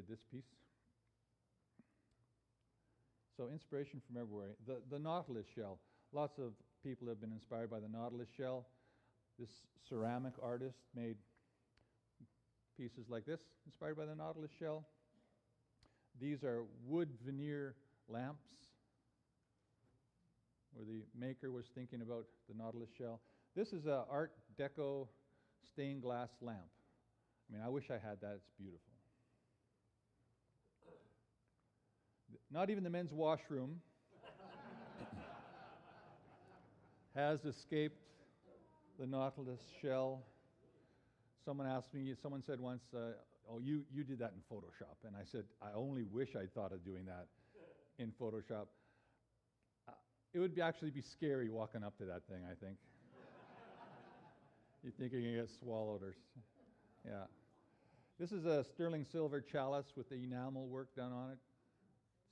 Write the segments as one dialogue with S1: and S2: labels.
S1: this piece. So inspiration from everywhere. The nautilus shell. Lots of people have been inspired by the nautilus shell. This ceramic artist made pieces like this, inspired by the nautilus shell. These are wood veneer lamps, where the maker was thinking about the nautilus shell. This is an Art Deco stained glass lamp. I mean, I wish I had that. It's beautiful. Not even the men's washroom has escaped the nautilus shell. Someone said once, oh, you did that in Photoshop. And I said, I only wish I'd thought of doing that in Photoshop. It would actually be scary walking up to that thing, I think. You think you're going to get swallowed or... Yeah. This is a sterling silver chalice with the enamel work done on it,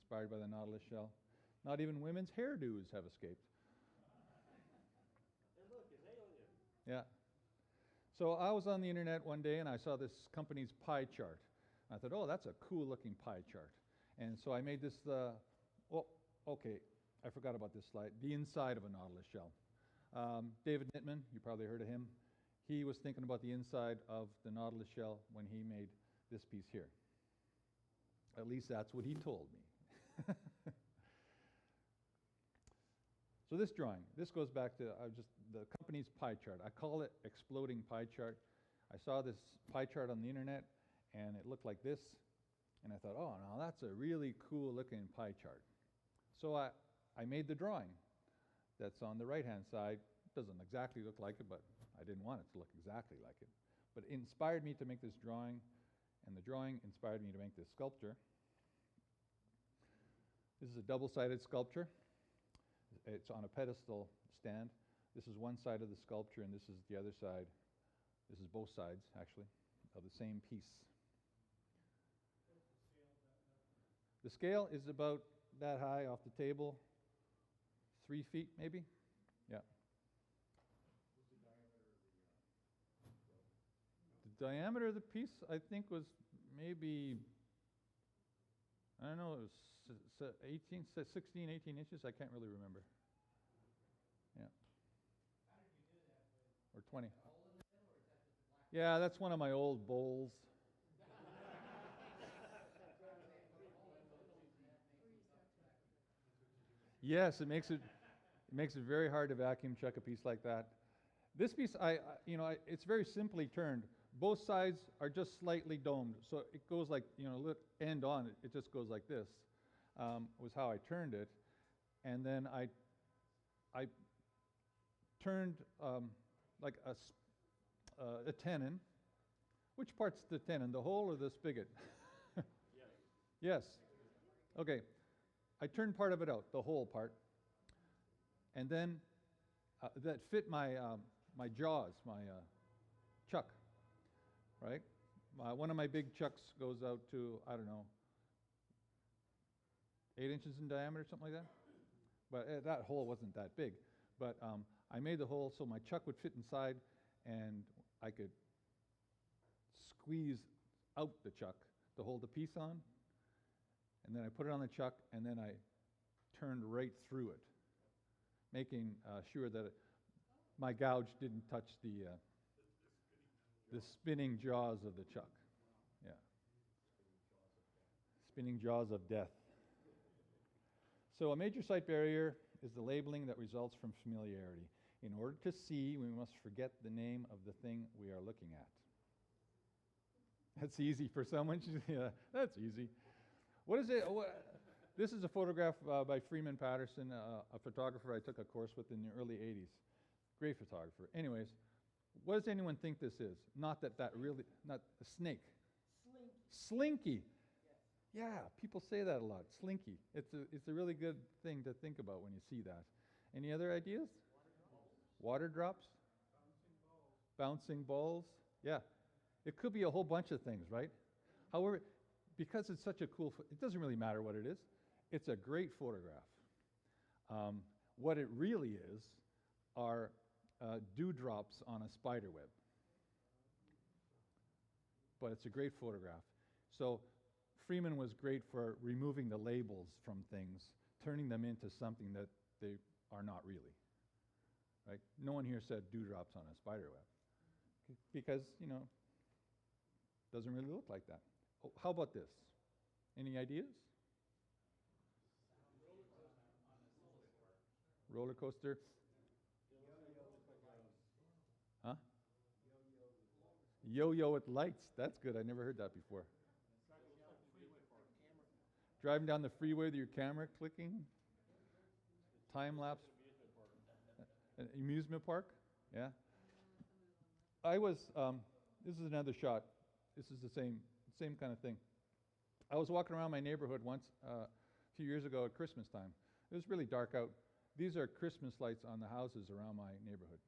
S1: inspired by the nautilus shell. Not even women's hairdos have escaped.
S2: And look, it's alien.
S1: Yeah. So I was on the internet one day and I saw this company's pie chart. I thought, oh, that's a cool looking pie chart. And so I made this, okay, I forgot about this slide, the inside of a nautilus shell. David Nittman, you probably heard of him. He was thinking about the inside of the nautilus shell when he made this piece here. At least that's what he told me. So this drawing, this goes back to just the company's pie chart. I call it exploding pie chart. I saw this pie chart on the internet, and it looked like this. And I thought, oh, now that's a really cool looking pie chart. So I made the drawing that's on the right-hand side. It doesn't exactly look like it, but I didn't want it to look exactly like it. But it inspired me to make this drawing, and the drawing inspired me to make this sculpture. This is a double-sided sculpture. It's on a pedestal stand. This is one side of the sculpture, and this is the other side. This is both sides, actually, of the same piece. The scale is about that high off the table, 3 feet maybe. Yeah.
S3: What's the diameter of
S1: The diameter of the piece, I think, was maybe, I don't know, it was 16, 18 inches. I can't really remember. Yeah.
S3: How did you do that?
S1: Or 20.
S3: A hole in the middle, or is that just a black?
S1: Yeah, that's one of my old bowls. Yes, it makes it very hard to vacuum check a piece like that. This piece, it's very simply turned. Both sides are just slightly domed, so it goes like, look, end on, it just goes like this, was how I turned it. And then I turned like a tenon. Which part's the tenon, the hole or the spigot?
S2: Yes.
S1: Yes. Okay. I turned part of it out, the whole part, and then that fit my my jaws, my chuck, right? One of my big chucks goes out to, I don't know, 8 inches in diameter, something like that. But that hole wasn't that big. But I made the hole so my chuck would fit inside, and I could squeeze out the chuck to hold the piece on. And then I put it on the chuck, and then I turned right through it, making sure that my gouge didn't touch the spinning jaws of the chuck. Yeah. Spinning jaws of death. So a major sight barrier is the labeling that results from familiarity. In order to see, we must forget the name of the thing we are looking at. That's easy for someone. Yeah, that's easy. What is it? This is a photograph by Freeman Patterson, a photographer I took a course with in the early 80s. Great photographer. Anyways, what does anyone think this is? Not a snake.
S3: Slinky.
S1: Slinky.
S3: Yes.
S1: Yeah, people say that a lot. Slinky. It's a really good thing to think about when you see that. Any other ideas? Water drops?
S3: Bouncing balls.
S1: Bouncing balls? Yeah. It could be a whole bunch of things, right? However, because it's such a cool, it doesn't really matter what it is. It's a great photograph. What it really is are dewdrops on a spider web. But it's a great photograph. So Freeman was great for removing the labels from things, turning them into something that they are not really. Right? No one here said dewdrops on a spider web because, doesn't really look like that. Oh, how about this? Any ideas? Roller coaster. Huh? Yo-yo with lights. That's good. I never heard that before. Driving down the freeway with your camera clicking. Time lapse. An amusement park. Yeah. I was. This is another shot. This is the same kind of thing. I was walking around my neighborhood once a few years ago at Christmas time. It was really dark out. These are Christmas lights on the houses around my neighborhood.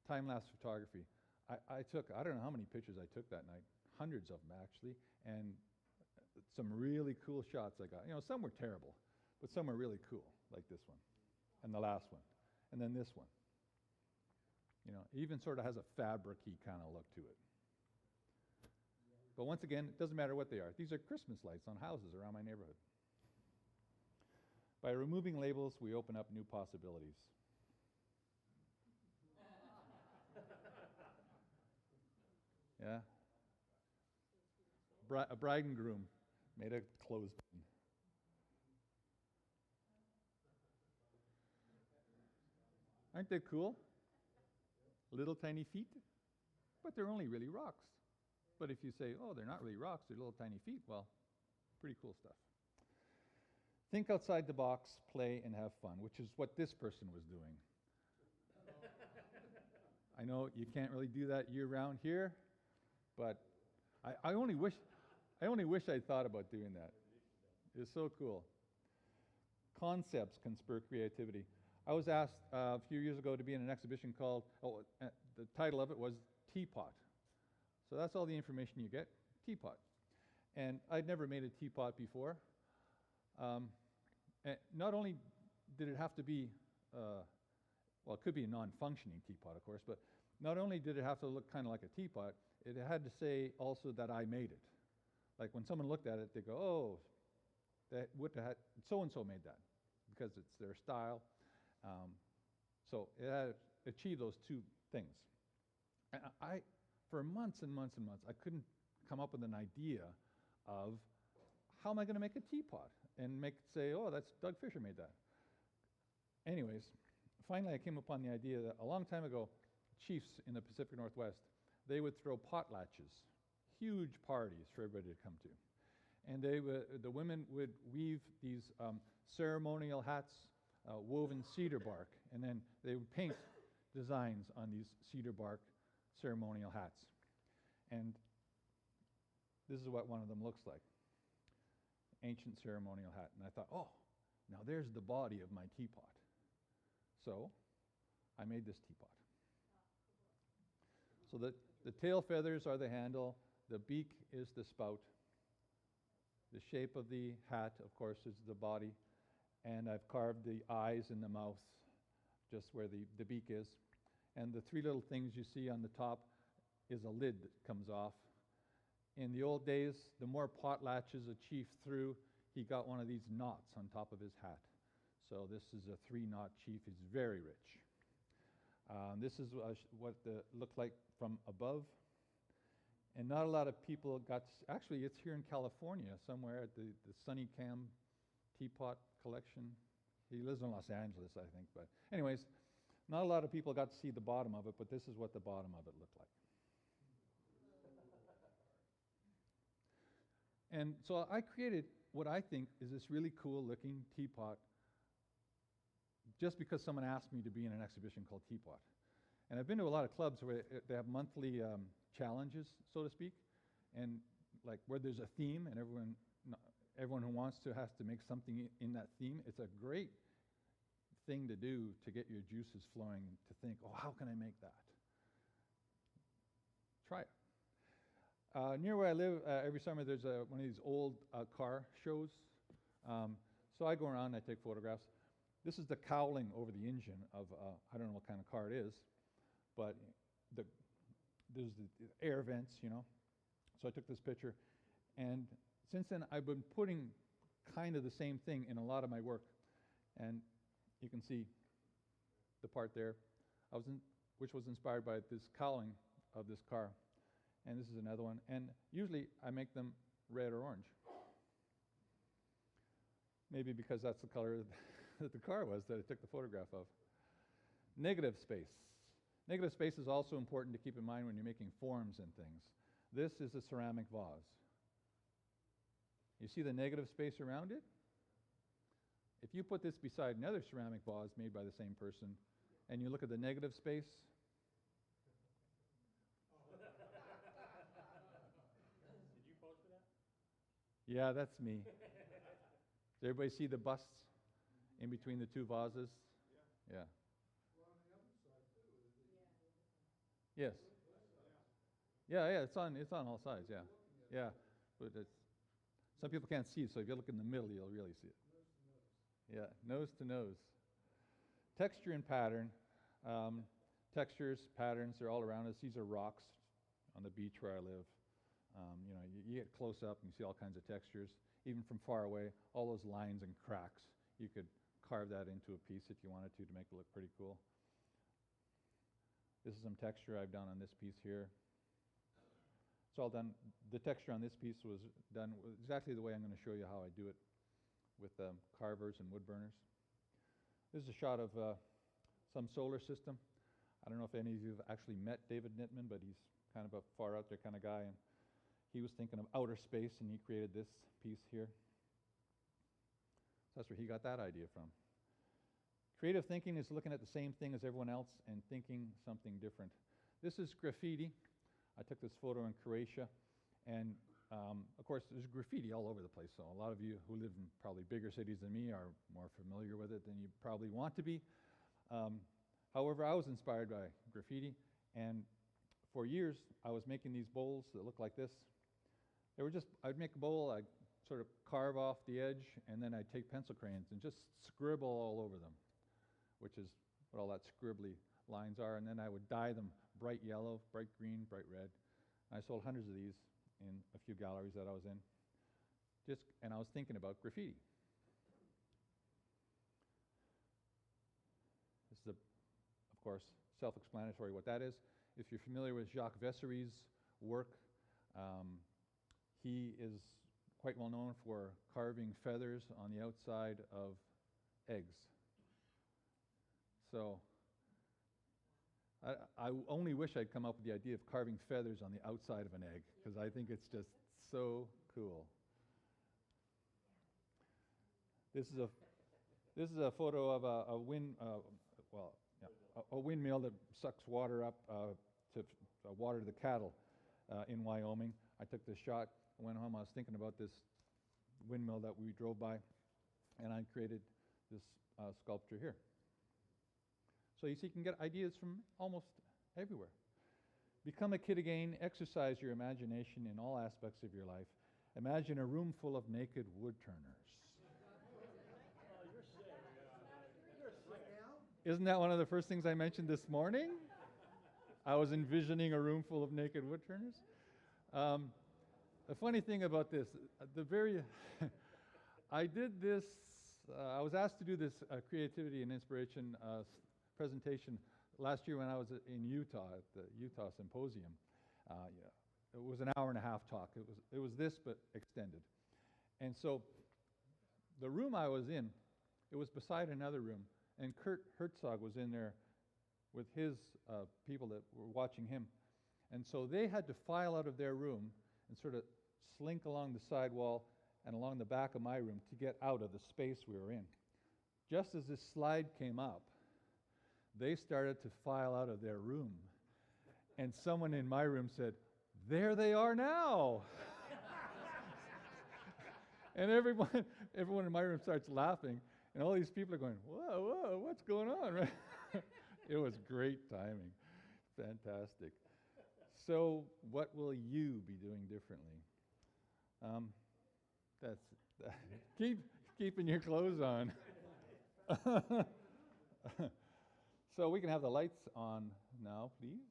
S1: Time-lapse photography. I took, I don't know how many pictures I took that night, hundreds of them actually, and some really cool shots I got. Some were terrible, but some were really cool, like this one, and the last one, and then this one. It even sort of has a fabric-y kind of look to it. But once again, it doesn't matter what they are. These are Christmas lights on houses around my neighborhood. By removing labels, we open up new possibilities. Yeah. A bride and groom made a clothespin. Aren't they cool? Little tiny feet, but they're only really rocks. But if you say, oh, they're not really rocks, they're little tiny feet, well, pretty cool stuff. Think outside the box, play, and have fun, which is what this person was doing. I know you can't really do that year-round here, but I only wish I'd thought about doing that. It's so cool. Concepts can spur creativity. I was asked a few years ago to be in an exhibition called, the title of it was Teapot. So that's all the information you get, teapot. And I'd never made a teapot before. And not only did it have to be, it could be a non-functioning teapot, of course, but not only did it have to look kind of like a teapot, it had to say also that I made it. Like when someone looked at it, they go, oh, so-and-so made that, because it's their style. So it had achieved those two things. And for months and months and months, I couldn't come up with an idea of how am I going to make a teapot and say, oh, that's Doug Fisher made that. Anyways, finally I came upon the idea that a long time ago, chiefs in the Pacific Northwest, they would throw potlatches, huge parties for everybody to come to. And the women would weave these ceremonial hats, woven cedar bark, and then they would paint designs on these cedar bark ceremonial hats. And this is what one of them looks like. Ancient ceremonial hat. And I thought, oh, now there's the body of my teapot. So I made this teapot. So the tail feathers are the handle, the beak is the spout, the shape of the hat, of course, is the body, and I've carved the eyes and the mouth just where the beak is. And the three little things you see on the top is a lid that comes off. In the old days, the more potlatches a chief threw, he got one of these knots on top of his hat. So this is a 3-knot chief. He's very rich. This is what it looked like from above. And not a lot of people actually it's here in California somewhere at the Sunny Cam Teapot Collection. He lives in Los Angeles, I think. But anyways, not a lot of people got to see the bottom of it, but this is what the bottom of it looked like. And so I created what I think is this really cool looking teapot just because someone asked me to be in an exhibition called Teapot. And I've been to a lot of clubs where they have monthly challenges, so to speak, and like where there's a theme and everyone who wants to has to make something in that theme. It's a great thing to do to get your juices flowing, to think, oh, how can I make that? Try it. Near where I live, every summer there's one of these old car shows. So I go around and I take photographs. This is the cowling over the engine of, I don't know what kind of car it is, but there's the air vents, So I took this picture, and since then, I've been putting kind of the same thing in a lot of my work. And you can see the part there, which was inspired by this cowling of this car. And this is another one. And usually I make them red or orange. Maybe because that's the color that the car was that I took the photograph of. Negative space. Negative space is also important to keep in mind when you're making forms and things. This is a ceramic vase. You see the negative space around it? If you put this beside another ceramic vase made by the same person, and you look at the negative space,
S2: Did you post for that?
S1: yeah, that's me. Does everybody see the busts in between the two vases? Yeah. Yes. Yeah, it's on all sides, yeah. Yeah. But some people can't see it, so if you look in the middle, you'll really see it. Yeah, nose to nose. Texture and pattern. Textures, patterns, they're all around us. These are rocks on the beach where I live. You get close up and you see all kinds of textures. Even from far away, all those lines and cracks, you could carve that into a piece if you wanted to make it look pretty cool. This is some texture I've done on this piece here. It's all done. The texture on this piece was done exactly the way I'm going to show you how I do it with carvers and wood burners. This is a shot of some solar system. I don't know if any of you have actually met David Nittman, but he's kind of a far out there kind of guy, and he was thinking of outer space, and he created this piece here. So that's where he got that idea from. Creative thinking is looking at the same thing as everyone else and thinking something different. This is graffiti. I took this photo in Croatia, and of course there's graffiti all over the place, so a lot of you who live in probably bigger cities than me are more familiar with it than you probably want to be. However, I was inspired by graffiti, and for years I was making these bowls that look like this. They were I'd make a bowl, I'd sort of carve off the edge, and then I'd take pencil crayons and just scribble all over them, which is what all that scribbly lines are, and then I would dye them bright yellow, bright green, bright red. And I sold hundreds of these in a few galleries that I was in. And I was thinking about graffiti. This is, of course, self-explanatory what that is. If you're familiar with Jacques Vessery's work, he is quite well known for carving feathers on the outside of eggs. So I only wish I'd come up with the idea of carving feathers on the outside of an egg, because I think it's just so cool. This is a photo of a windmill that sucks water up to water the cattle in Wyoming. I took this shot, went home, I was thinking about this windmill that we drove by, and I created this sculpture here. So you see, you can get ideas from almost everywhere. Become a kid again, exercise your imagination in all aspects of your life. Imagine a room full of naked woodturners.
S2: Oh, you're sick. You're sick.
S1: Isn't that one of the first things I mentioned this morning? I was envisioning a room full of naked woodturners. The funny thing about this, I did this, I was asked to do this creativity and inspiration presentation last year when I was in Utah at the Utah Symposium. It was an hour and a half talk. It was this but extended. And so the room I was in, it was beside another room, and Kurt Herzog was in there with his people that were watching him. And so they had to file out of their room and sort of slink along the side wall and along the back of my room to get out of the space we were in. Just as this slide came up, they started to file out of their room. And someone in my room said, "There they are now." And everyone in my room starts laughing, and all these people are going, whoa, what's going on? Right? It was great timing. Fantastic. So what will you be doing differently? Keeping your clothes on. So we can have the lights on now, please.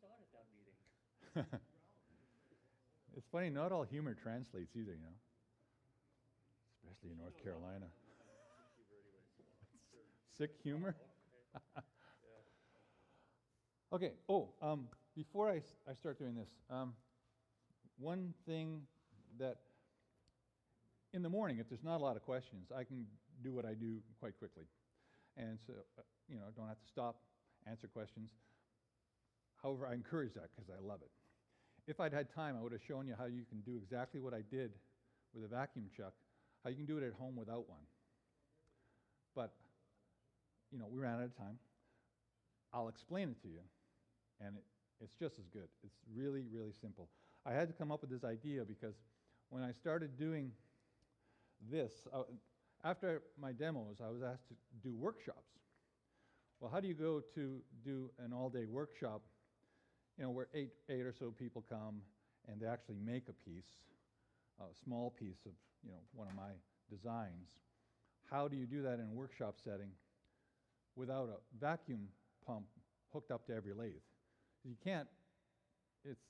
S2: goes on at that meeting?
S1: It's funny, not all humor translates either, you know, especially in North Carolina. Sick humor? Okay, before I start doing this, one thing that in the morning, if there's not a lot of questions, I can do what I do quite quickly. And so, don't have to stop, answer questions. However, I encourage that because I love it. If I'd had time, I would have shown you how you can do exactly what I did with a vacuum chuck, how you can do it at home without one. But, we ran out of time. I'll explain it to you, and it's just as good. It's really, really simple. I had to come up with this idea because when I started doing this, after my demos, I was asked to do workshops. Well, how do you go to do an all-day workshop, where eight or so people come and they actually make a piece, a small piece of, one of my designs? How do you do that in a workshop setting without a vacuum pump hooked up to every lathe? You can't, it's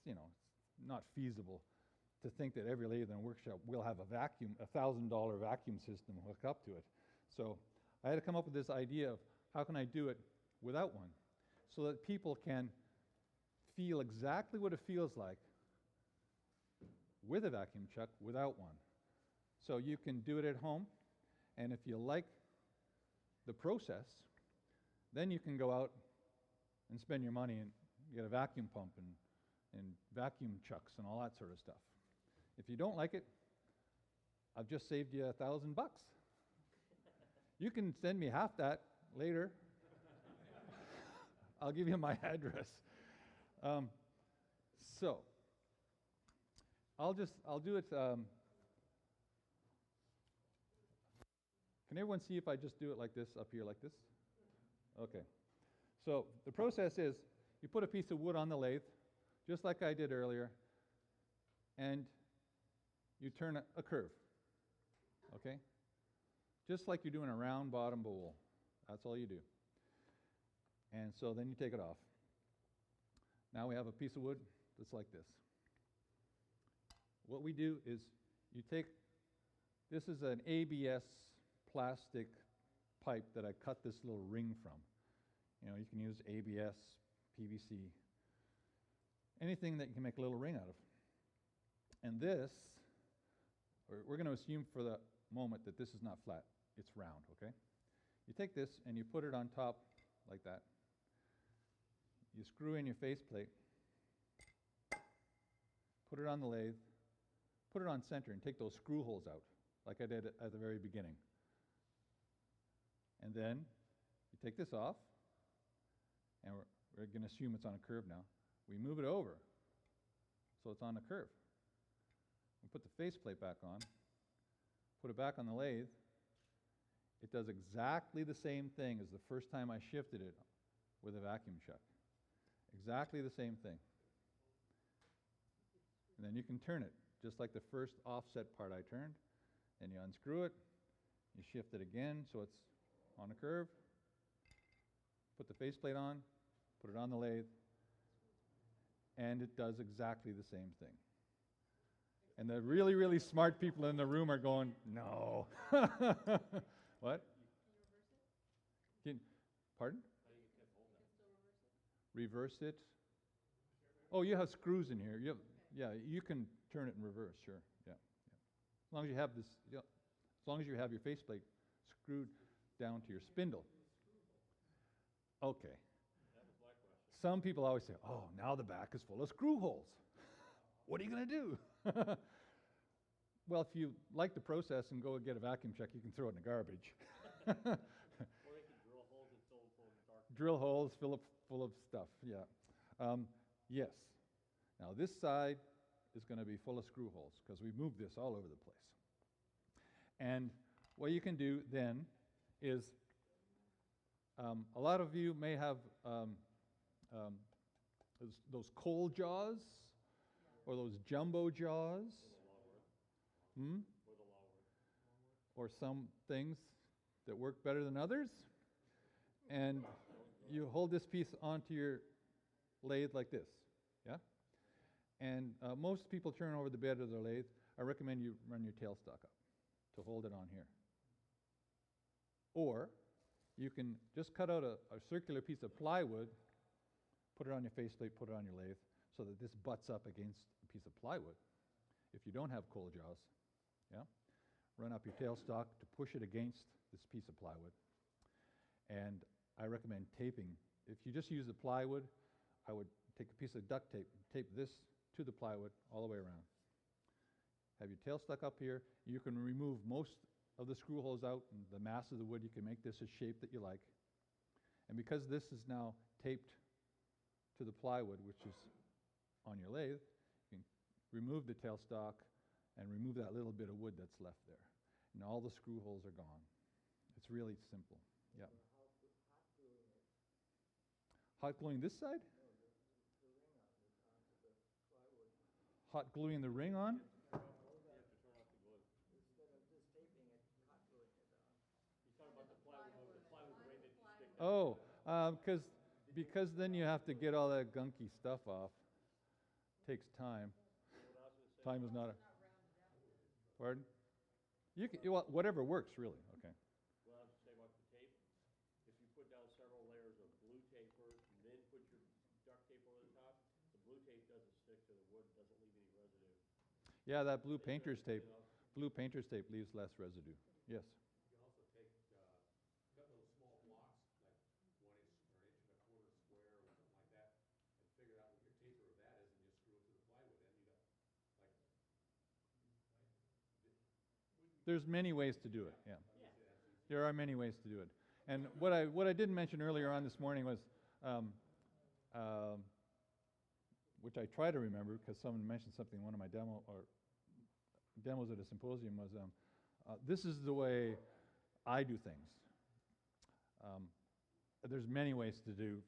S1: not feasible to think that every lathe in a workshop will have a $1,000 vacuum system hooked up to it. So I had to come up with this idea of how can I do it without one so that people can feel exactly what it feels like with a vacuum chuck without one. So you can do it at home, and if you like the process, then you can go out and spend your money and get a vacuum pump and vacuum chucks and all that sort of stuff. If you don't like it, I've just saved you $1,000. You can send me half that later. I'll give you my address. So I'll do it. Can everyone see if I just do it like this, up here like this? Okay. So the process is you put a piece of wood on the lathe, just like I did earlier, and you turn a curve, okay? Just like you're doing a round bottom bowl. That's all you do. And so then you take it off. Now we have a piece of wood that's like this. What we do is you take, this is an ABS plastic pipe that I cut this little ring from. You can use ABS, PVC, anything that you can make a little ring out of. And this, we're going to assume for the moment that this is not flat, it's round, okay? You take this and you put it on top like that. You screw in your faceplate, put it on the lathe, put it on center and take those screw holes out, like I did at the very beginning. And then you take this off, and we're going to assume it's on a curve now. We move it over, so it's on a curve. We put the faceplate back on, put it back on the lathe. It does exactly the same thing as the first time I shifted it with a vacuum chuck. Exactly the same thing. And then you can turn it, just like the first offset part I turned. Then you unscrew it, you shift it again so it's on a curve, put the faceplate on, put it on the lathe, and it does exactly the same thing. And the really, really smart people in the room are going, no. What? Pardon? Reverse it? Oh, you have screws in here. You can turn it in reverse, sure. Yeah. As long as you have this, as long as you have your faceplate screwed down to your spindle. Okay.
S2: That was my question.
S1: Some people always say, oh, now the back is full of screw holes. What are you going to do? Well, if you like the process and go and get a vacuum chuck, you can throw it in the garbage.
S2: Or they could drill holes and fill them full of dark.
S1: Drill holes, fill up full of stuff, yeah. Yes. Now this side is going to be full of screw holes because we moved this all over the place. And what you can do then is, a lot of you may have those coal jaws or those jumbo jaws. Or some things that work better than others. And you hold this piece onto your lathe like this. Yeah? And most people turn over the bed of their lathe. I recommend you run your tailstock up to hold it on here. Or you can just cut out a circular piece of plywood, put it on your faceplate, put it on your lathe, so that this butts up against a piece of plywood. If you don't have cold jaws, yeah, run up your tailstock to push it against this piece of plywood. And I recommend taping. If you just use the plywood, I would take a piece of duct tape, tape this to the plywood all the way around. Have your tail stuck up here. You can remove most of the screw holes out and the mass of the wood. You can make this a shape that you like. And because this is now taped to the plywood, which is on your lathe, you can remove the tailstock and remove that little bit of wood that's left there. And all the screw holes are gone. It's really simple. Yeah. Hot gluing this side? Hot gluing the ring on?
S2: You have to turn off the glue.
S3: Instead of just taping it, hot gluing it on.
S2: You're talking about the plywood ring that you stick.
S1: Oh, because then you have to get all that gunky stuff off. Takes time.
S2: What I was gonna say,
S1: Time is not a. Pardon? You can, well, whatever works, really. Okay.
S2: what I was gonna say about the tape, if you put down several layers of blue tape first and then put your duct tape over the top, the blue tape doesn't stick to the wood, doesn't leave any residue.
S1: Yeah, that blue painter's tape. Blue painter's tape leaves less residue. Yes.
S4: You can also take, cut little small blocks, like 1 inch or 1 1/4 square or something like that, and figure out what your taper of that is, and just screw it to the plywood, and you got, like,
S1: There's many ways to do it. Yeah. There are many ways to do it. And what I didn't mention earlier on this morning was, which I try to remember because someone mentioned something in one of my demos at a symposium was, this is the way I do things. There's many ways to do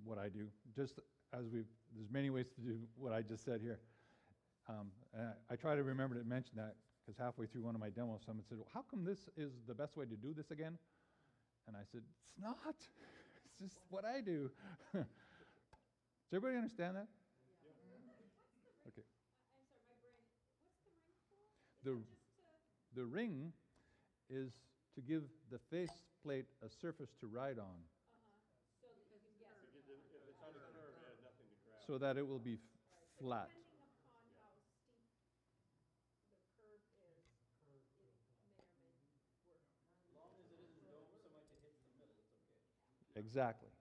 S1: what I do, just as there's many ways to do what I just said here. And I try to remember to mention that because halfway through one of my demos, someone said, well, how come this is the best way to do this again? And I said, it's not. It's just what I do. Does everybody understand that? Okay.
S5: I'm sorry, my brain, what's the ring for?
S1: The ring is to give the faceplate a surface to ride on
S5: So, yes.
S2: If it's on a curve, it has nothing to grab.
S1: so that it will be flat.
S5: Depending upon how steep the curve is, it may or may work.
S3: As long as it isn't dome so much it hits the middle, it's okay.
S1: Exactly.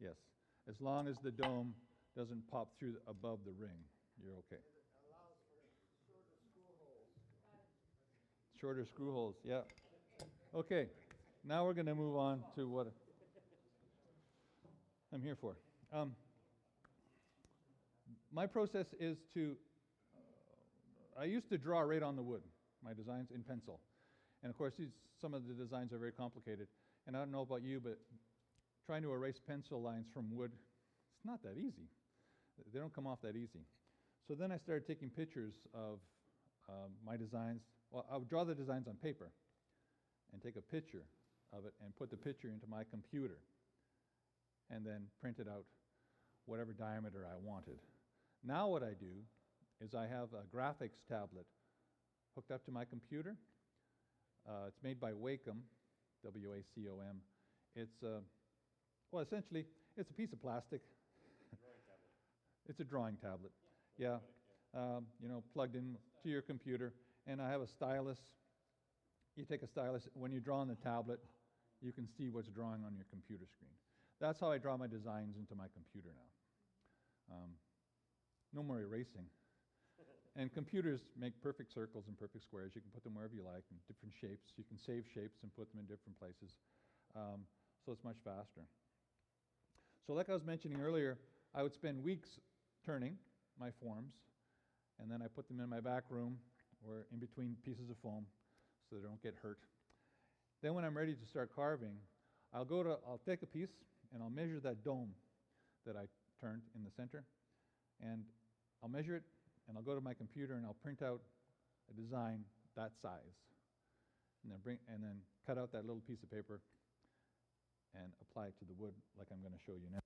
S1: Yes. As long as the dome doesn't pop through above the ring, you're okay.
S3: It allows for shorter screw holes.
S1: Shorter screw holes, yeah. Okay, now we're going to move on to what I'm here for. My process is to, I used to draw right on the wood, my designs in pencil. And of course, some of the designs are very complicated. And I don't know about you, but trying to erase pencil lines from wood, it's not that easy. They don't come off that easy. So then I started taking pictures of my designs. Well, I would draw the designs on paper and take a picture of it and put the picture into my computer and then print it out whatever diameter I wanted. Now what I do is I have a graphics tablet hooked up to my computer. It's made by Wacom, W-A-C-O-M. It's, well, essentially, it's a piece of plastic.
S2: Drawing tablet.
S1: It's a drawing tablet. Yeah. You know, plugged in to your computer. And I have a stylus. You take a stylus. When you draw on the tablet, you can see what's drawing on your computer screen. That's how I draw my designs into my computer now. No more erasing. And computers make perfect circles and perfect squares. You can put them wherever you like in different shapes. You can save shapes and put them in different places. So it's much faster. So like I was mentioning earlier, I would spend weeks turning my forms, and then I put them in my back room or in between pieces of foam so they don't get hurt. Then when I'm ready to start carving, I'll take a piece and I'll measure that dome that I turned in the center, and I'll measure it, and I'll go to my computer and I'll print out a design that size, and then cut out that little piece of paper and apply it to the wood like I'm going to show you now.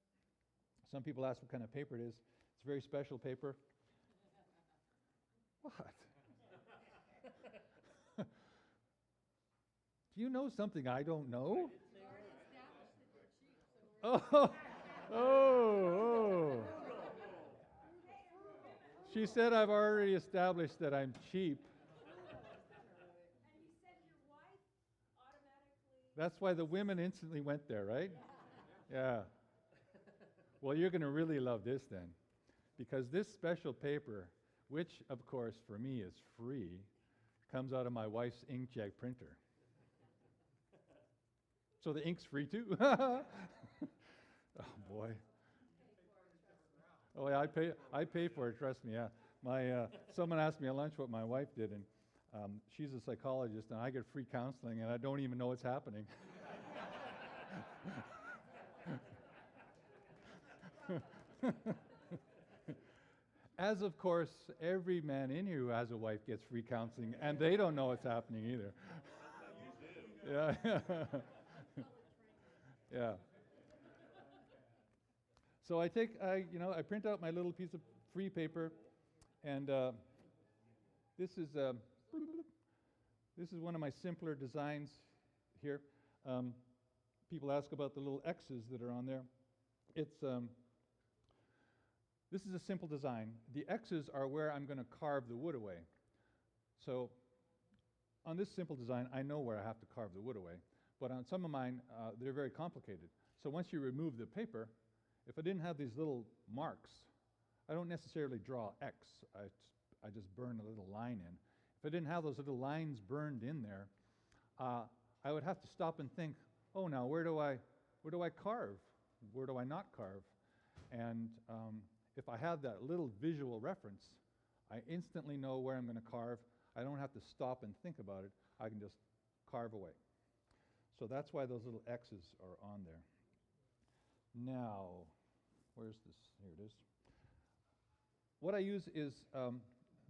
S1: Some people ask what kind of paper it is. It's It's very special paper. What? Do you know something I don't know? Oh, oh. She said I've already established that I'm cheap.
S5: And he said your wife automatically.
S1: That's why the women instantly went there, right? Yeah. Well, you're going to really love this then, because this special paper, which of course for me is free, comes out of my wife's inkjet printer. So the ink's free too? Oh boy. Oh yeah, I pay for it, trust me, yeah. Someone asked me at lunch what my wife did, and she's a psychologist, and I get free counseling, and I don't even know what's happening. As of course, every man in here who has a wife gets free counseling, and they don't know what's happening either. Yeah. Yeah. So I print out my little piece of free paper, and this is one of my simpler designs here. People ask about the little X's that are on there. This is a simple design. The X's are where I'm going to carve the wood away. So on this simple design, I know where I have to carve the wood away. But on some of mine, they're very complicated. So once you remove the paper, if I didn't have these little marks, I don't necessarily draw X. I just burn a little line in. If I didn't have those little lines burned in there, I would have to stop and think, oh, now where do I carve? Where do I not carve? And if I have that little visual reference, I instantly know where I'm going to carve. I don't have to stop and think about it. I can just carve away. So that's why those little X's are on there. Now, where's this? Here it is. What I use is,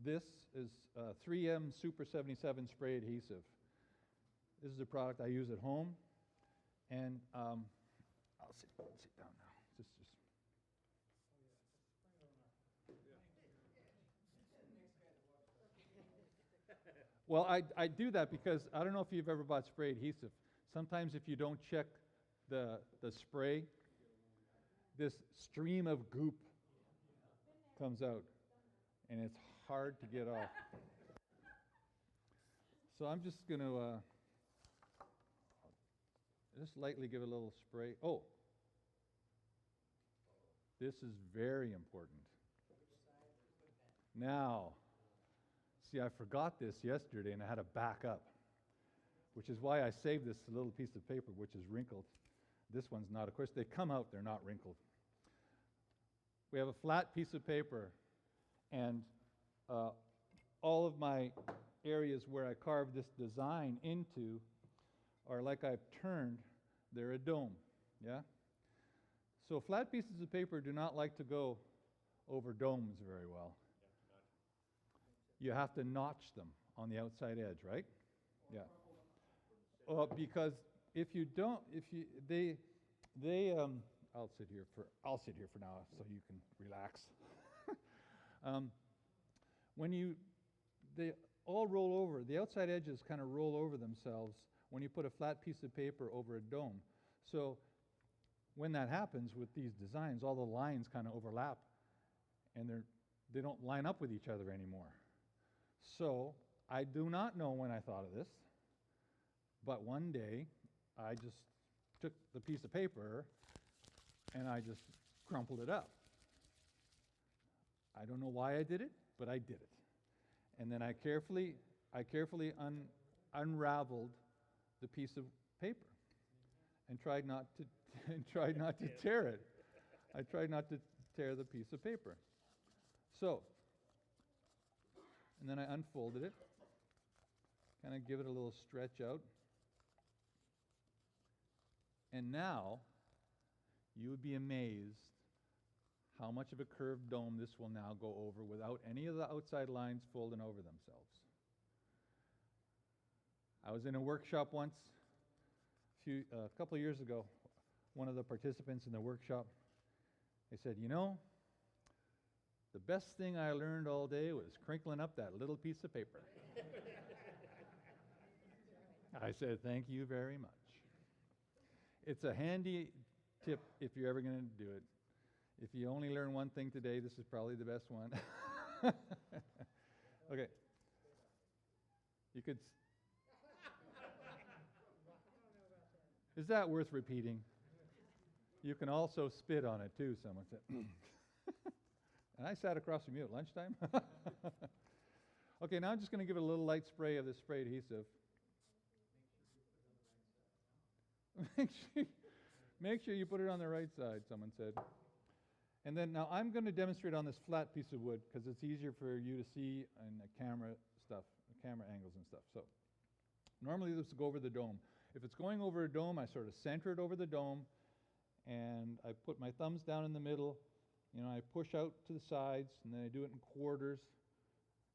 S1: this is 3M Super 77 spray adhesive. This is a product I use at home. And I'll sit down now. Just Well, I do that because I don't know if you've ever bought spray adhesive. Sometimes if you don't check the spray, this stream of goop comes out, and it's hard to get off. So I'm just going to just lightly give it a little spray. Oh, this is very important. Now, see, I forgot this yesterday, and I had to back up, which is why I saved this little piece of paper, which is wrinkled. This one's not. Of course, they come out, they're not wrinkled. We have a flat piece of paper, and all of my areas where I carved this design into are like I've turned, they're a dome, yeah? So flat pieces of paper do not like to go over domes very well. You have to notch them on the outside edge, right? Yeah. Because if you don't, I'll sit here for now so you can relax. They all roll over. The outside edges kind of roll over themselves when you put a flat piece of paper over a dome. So when that happens with these designs, all the lines kind of overlap, and they don't line up with each other anymore. So I do not know when I thought of this, but one day I just took the piece of paper and I just crumpled it up. I don't know why I did it, but I did it. And then I carefully unraveled the piece of paper and tried not to tear it. I tried not to tear the piece of paper. So, and then I unfolded it, kind of give it a little stretch out. And now, you would be amazed how much of a curved dome this will now go over without any of the outside lines folding over themselves. I was in a workshop once, a couple of years ago. One of the participants in the workshop, they said, you know, The best thing I learned all day was crinkling up that little piece of paper. I said, thank you very much. It's a handy tip if you're ever going to do it. If you only learn one thing today, this is probably the best one. Okay. You could. Is that worth repeating? You can also spit on it too, someone said. And I sat across from you at lunchtime. Okay, now I'm just going to give it a little light spray of this spray adhesive. Make sure you put it on the right side, someone said. And then now I'm going to demonstrate on this flat piece of wood because it's easier for you to see in the camera stuff, camera angles and stuff. So normally this will go over the dome. If it's going over a dome, I sort of center it over the dome, and I put my thumbs down in the middle. You know, I push out to the sides, and then I do it in quarters,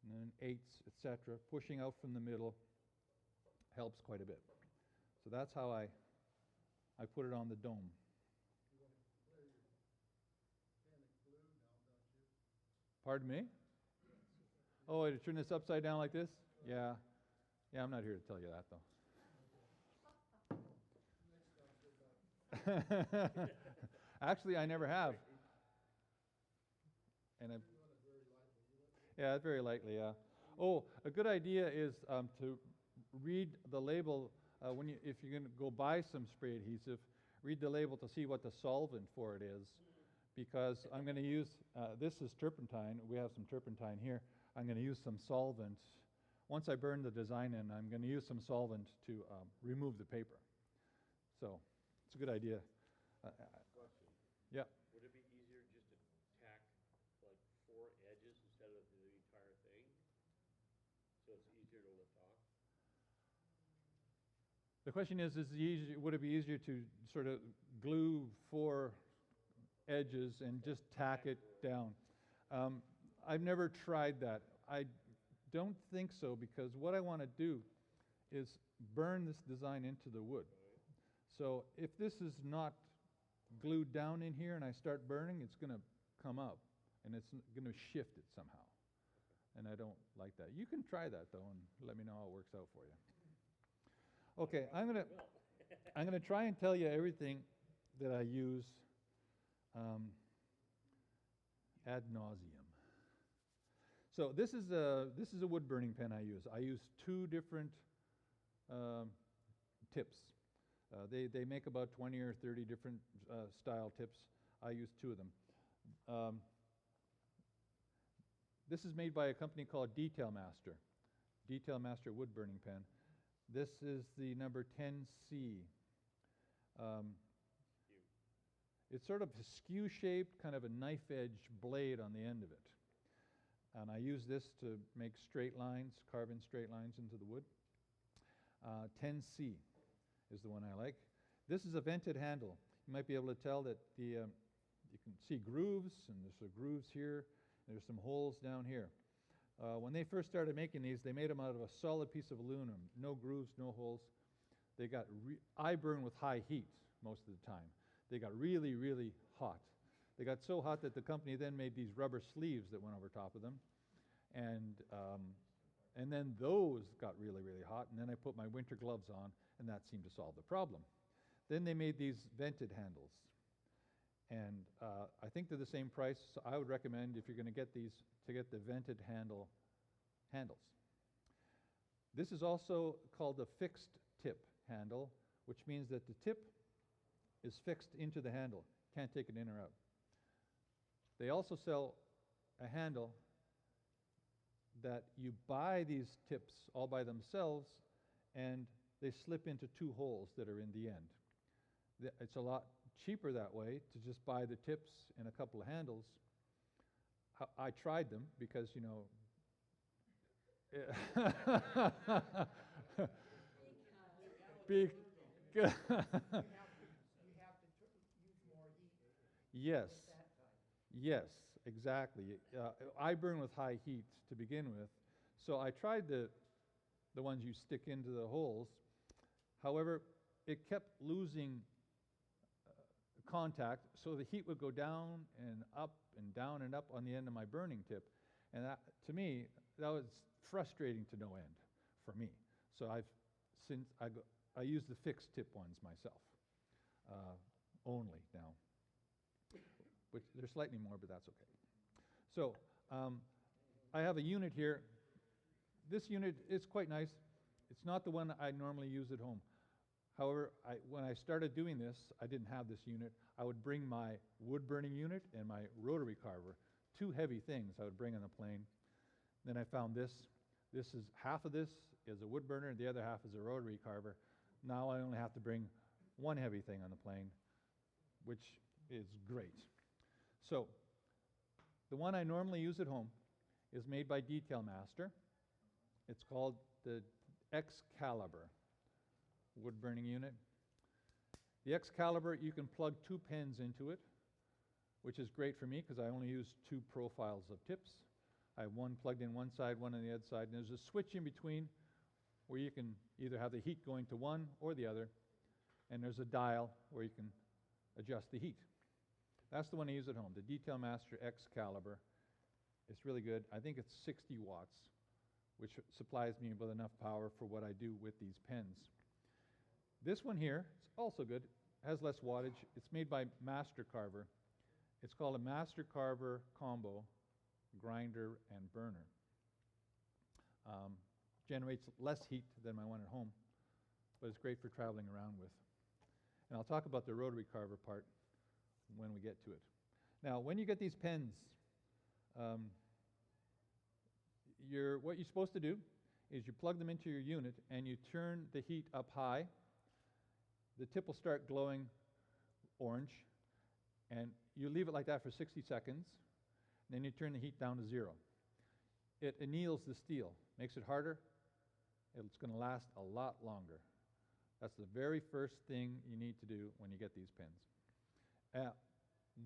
S1: and then eighths, etc. Pushing out from the middle helps quite a bit. So that's how I put it on the dome. Pardon me? Oh, to turn this upside down like this? Yeah. Yeah, I'm not here to tell you that, though. Actually, I never have. And yeah, it's very lightly, yeah. Oh, a good idea is to read the label if you're going to go buy some spray adhesive. Read the label to see what the solvent for it is, because I'm going to use this is turpentine. We have some turpentine here. I'm going to use some solvent. Once I burn the design in, I'm going to use some solvent to remove the paper. So it's a good idea.
S2: Question.
S1: Yeah.
S2: Would it be easier just to tack like 4 edges instead of the entire thing? So it's easier to lift off?
S1: The question is would it be easier to sort of glue 4 edges and just tack it down? I've never tried that. I don't think so, because what I want to do is burn this design into the wood. So if this is not glued down in here and I start burning, it's going to come up and it's going to shift it somehow. And I don't like that. You can try that though and let me know how it works out for you. Okay, I'm going to try and tell you everything that I use ad nauseum. So this is a wood burning pen I use. I use 2 different tips. They make about 20 or 30 different style tips. I use 2 of them. This is made by a company called Detail Master. Detail Master wood burning pen. This is the number 10C. It's sort of a skew-shaped, kind of a knife-edge blade on the end of it. And I use this to make straight lines, carve in straight lines into the wood. 10C is the one I like. This is a vented handle. You might be able to tell that you can see grooves, and there's some grooves here. There's some holes down here. When they first started making these, they made them out of a solid piece of aluminum. No grooves, no holes. They got, I burn with high heat most of the time. They got really, really hot. They got so hot that the company then made these rubber sleeves that went over top of them. And then those got really, really hot. And then I put my winter gloves on, and that seemed to solve the problem. Then they made these vented handles. And I think they're the same price. So I would recommend, if you're going to get these, to get the vented handles. This is also called the fixed tip handle, which means that the tip is fixed into the handle. Can't take it in or out. They also sell a handle that you buy these tips all by themselves, and they slip into 2 holes that are in the end. It's a lot cheaper that way to just buy the tips and a couple of handles. I tried them because, you know,
S6: You have to use more heat
S1: yes,
S6: at that time.
S1: yes, exactly. I burn with high heat to begin with, so I tried the ones you stick into the holes. However, it kept losing contact, so the heat would go down and up and down and up on the end of my burning tip. And that, to me, that was frustrating to no end for me. So I use the fixed tip ones myself, only now. Which they're slightly more, but that's okay. So I have a unit here. This unit is quite nice. It's not the one I normally use at home. However, when I started doing this, I didn't have this unit. I would bring my wood burning unit and my rotary carver, two heavy things I would bring on the plane. Then I found this. This is half of this is a wood burner, and the other half is a rotary carver. Now I only have to bring one heavy thing on the plane, which is great. So the one I normally use at home is made by Detail Master. It's called the Excalibur wood burning unit. The Excalibur, you can plug 2 pens into it, which is great for me because I only use 2 profiles of tips. I have one plugged in one side, one on the other side, and there's a switch in between where you can either have the heat going to one or the other, and there's a dial where you can adjust the heat. That's the one I use at home, the Detail Master Excalibur. It's really good. I think it's 60 watts, which supplies me with enough power for what I do with these pens. This one here is also good, has less wattage. It's made by Master Carver. It's called a Master Carver Combo Grinder and Burner. Generates less heat than my one at home, but it's great for traveling around with. And I'll talk about the rotary carver part when we get to it. Now, when you get these pens, what you're supposed to do is you plug them into your unit and you turn the heat up high. The tip will start glowing orange, and you leave it like that for 60 seconds. Then you turn the heat down to 0. It anneals the steel, makes it harder. It's going to last a lot longer. That's the very first thing you need to do when you get these pens.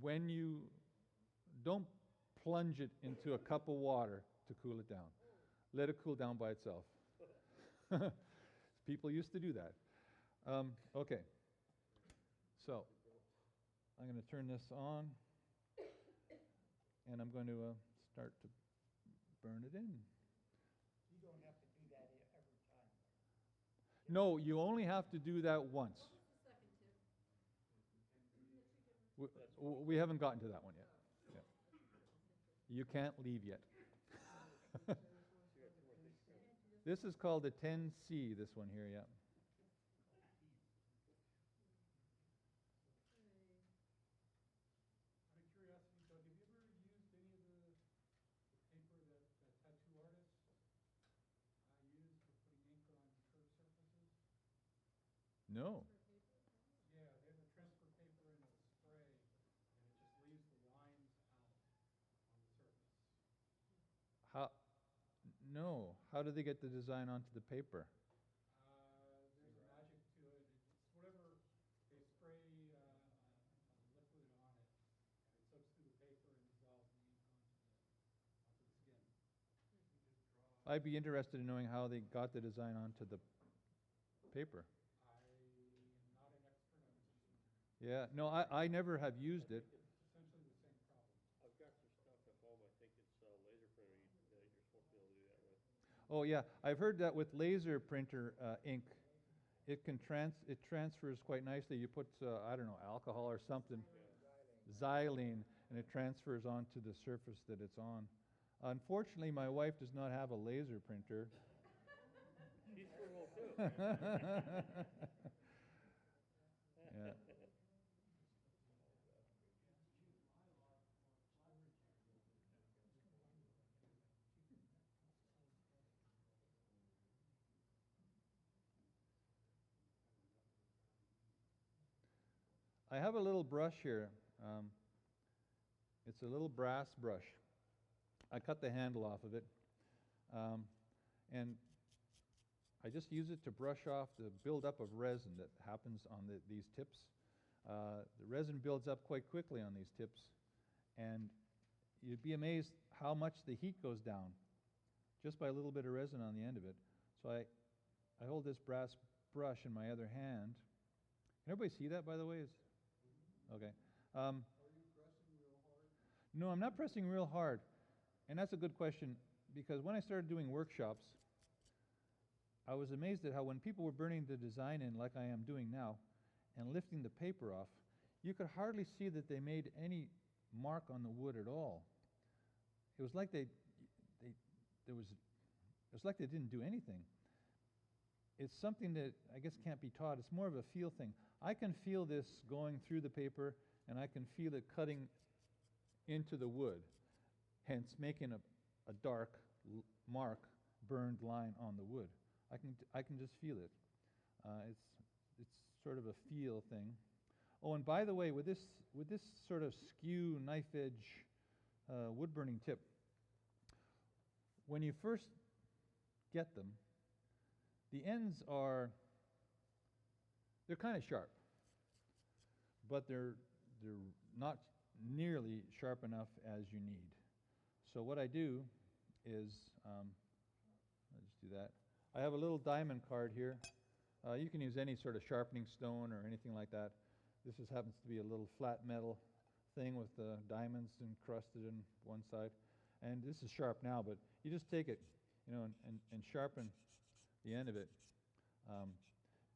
S1: When you don't plunge it into a cup of water to cool it down. Let it cool down by itself. People used to do that. Okay. So I'm going to turn this on, and I'm going to start to burn it in.
S6: You don't have to do that every time.
S1: No, you only have to do that once. We haven't gotten to that one yet. Yeah. You can't leave yet. This is called the 10C, this one here, yeah.
S3: Out of curiosity, Doug, have you ever used any of the paper that tattoo artists use for putting ink on curved surfaces?
S1: No.
S3: Yeah, they have a transfer paper and a spray, and it just leaves the lines out on the surface.
S1: No. How do they get the design onto the paper?
S3: There's a magic to it. It's whatever they spray a liquid on it, and it soaks through the paper and dissolves the ink onto the skin. You just draw.
S1: I'd be interested in knowing how they got the design onto the paper.
S3: I am not an expert. I'm just
S1: Yeah. No, I never have used it.
S3: essentially the same problem.
S2: I've got some stuff at home, I think it's a laser printer that you're supposed to be able to do that with.
S1: Oh, yeah. I've heard that with laser printer ink, it transfers quite nicely. You put, I don't know, alcohol or something, xylene, and it transfers onto the surface that it's on. Unfortunately, my wife does not have a laser printer.
S2: She's sure will too.
S1: Yeah. I have a little brush here. It's a little brass brush. I cut the handle off of it, and I just use it to brush off the buildup of resin that happens on these tips. The resin builds up quite quickly on these tips, and you'd be amazed how much the heat goes down just by a little bit of resin on the end of it. So I hold this brass brush in my other hand. Can everybody see that, by the way? Okay.
S6: Are you pressing real hard?
S1: No, I'm not pressing real hard. And that's a good question, because when I started doing workshops, I was amazed at how when people were burning the design in like I am doing now and lifting the paper off, you could hardly see that they made any mark on the wood at all. It was like it was like they didn't do anything. It's something that I guess can't be taught. It's more of a feel thing. I can feel this going through the paper, and I can feel it cutting into the wood, hence making a dark mark, burned line on the wood. I can just feel it. It's sort of a feel thing. Oh, and by the way, with this sort of skew knife edge wood burning tip, when you first get them, the ends they're kind of sharp, but they're not nearly sharp enough as you need. So what I do is, I'll just do that. I have a little diamond card here. You can use any sort of sharpening stone or anything like that. This happens to be a little flat metal thing with diamonds encrusted in one side. And this is sharp now, but you just take it, and sharpen the end of it.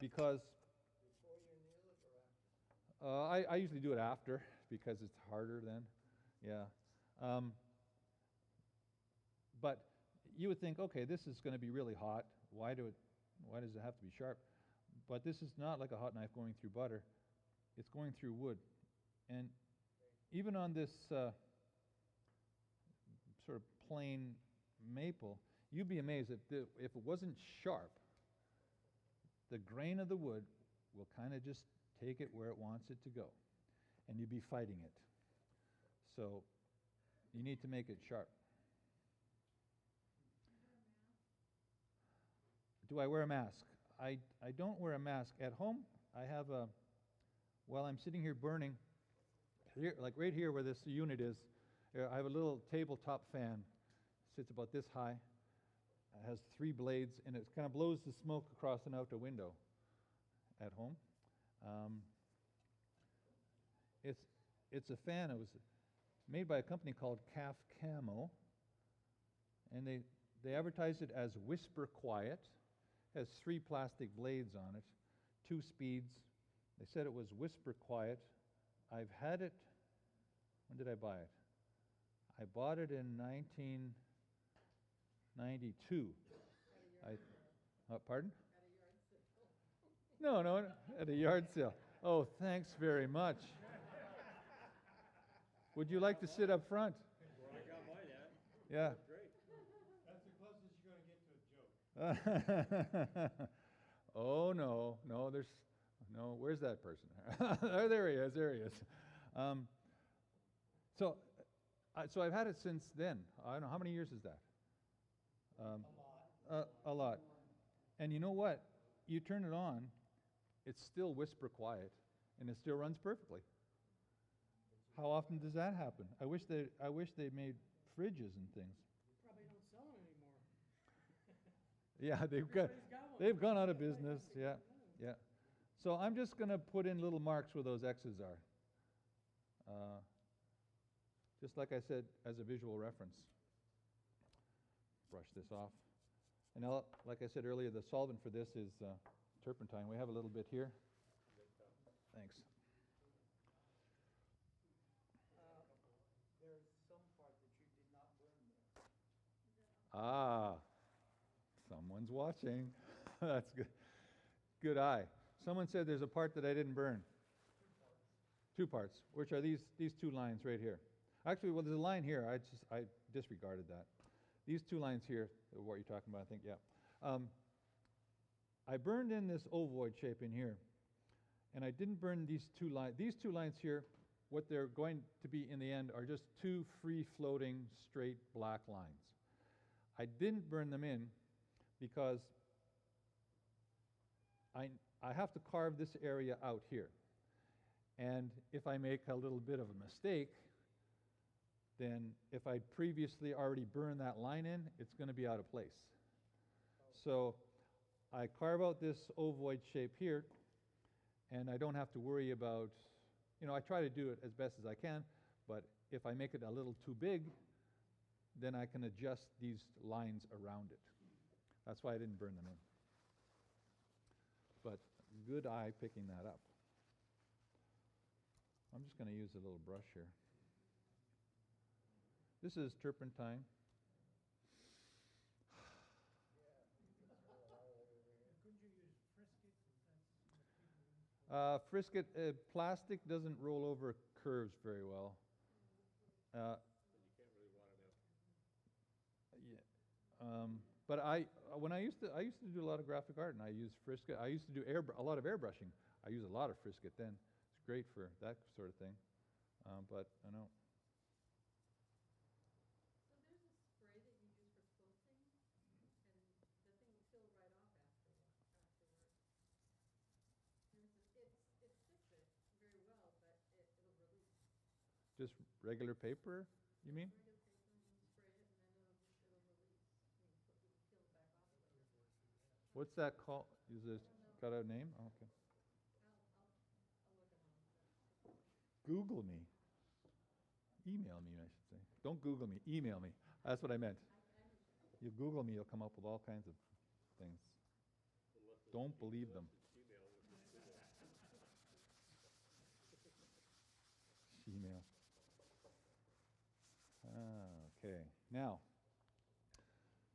S1: Because
S6: Before you nail it or after?
S1: I usually do it after because it's harder then. Yeah. But you would think, okay, this is going to be really hot. Why does it have to be sharp? But this is not like a hot knife going through butter. It's going through wood. And even on this sort of plain maple, you'd be amazed if it wasn't sharp, the grain of the wood will kind of just take it where it wants it to go, and you'd be fighting it. So you need to make it sharp. Do I wear a mask? I don't wear a mask. At home, I have while I'm sitting here burning, here, like right here where this unit is, I have a little tabletop fan. Sits about this high. It has 3 blades, and it kind of blows the smoke across and out the window at home. It's a fan. It was made by a company called Calf Camo, and they advertised it as Whisper Quiet. It has 3 plastic blades on it, 2 speeds. They said it was Whisper Quiet. I've had it. When did I buy it? I bought it in 1992. Pardon? No, at a yard sale. Oh, thanks very much. Would you like to sit up front?
S2: Where I got mine at.
S1: Yeah.
S2: Great.
S6: That's the closest you're going to get to a joke.
S1: Oh, no, where's that person? There he is. So I've had it since then. I don't know, how many years is that? A lot. And you know what? You turn it on, it's still whisper quiet, and it still runs perfectly. How often does that happen? I wish they made fridges and things.
S3: Probably don't sell them anymore.
S1: Yeah,
S3: Everybody's got one.
S1: they've gone out of business. Yeah. So I'm just going to put in little marks where those X's are. Just like I said, as a visual reference. Brush this off. And now, like I said earlier, the solvent for this is turpentine. We have a little bit here. Thanks.
S6: There's some part that you did not burn there.
S1: Ah, someone's watching. That's good. Good eye. Someone said there's a part that I didn't burn. 2 parts, which are these 2 lines right here. Actually, well, there's a line here. I disregarded that. These 2 lines here are what you're talking about, I think, yeah. I burned in this ovoid shape in here, and I didn't burn these 2 lines. These 2 lines here, what they're going to be in the end are just 2 free-floating, straight black lines. I didn't burn them in because I have to carve this area out here. And if I make a little bit of a mistake, then if I'd previously already burned that line in, it's going to be out of place. So I carve out this ovoid shape here, and I don't have to worry about I try to do it as best as I can, but if I make it a little too big, then I can adjust these lines around it. That's why I didn't burn them in. But good eye picking that up. I'm just going to use a little brush here. This is turpentine.
S3: Couldn't you use frisket since that's what people use?
S1: Frisket, plastic doesn't roll over curves very well.
S2: And you can't really rot it out.
S1: But when I used to do a lot of graphic art, and I used frisket. I used to do a lot of airbrushing. I used a lot of frisket then. It's great for that sort of thing. But I know.
S5: So there's a spray that you use for sculpting, and the thing will peel right off afterwards. And it sticks it very well, but it'll release.
S1: Just regular paper, you mean?
S5: Regular paper, and you spray it, and then it'll release. You can peel it back off later.
S1: What's that called? Is it got a name? Oh, okay.
S5: I'll look it up.
S1: Google me. Email me, I should say. Don't Google me. Email me. That's what I meant. You Google me, you'll come up with all kinds of things. Don't believe them. Email. Okay. Now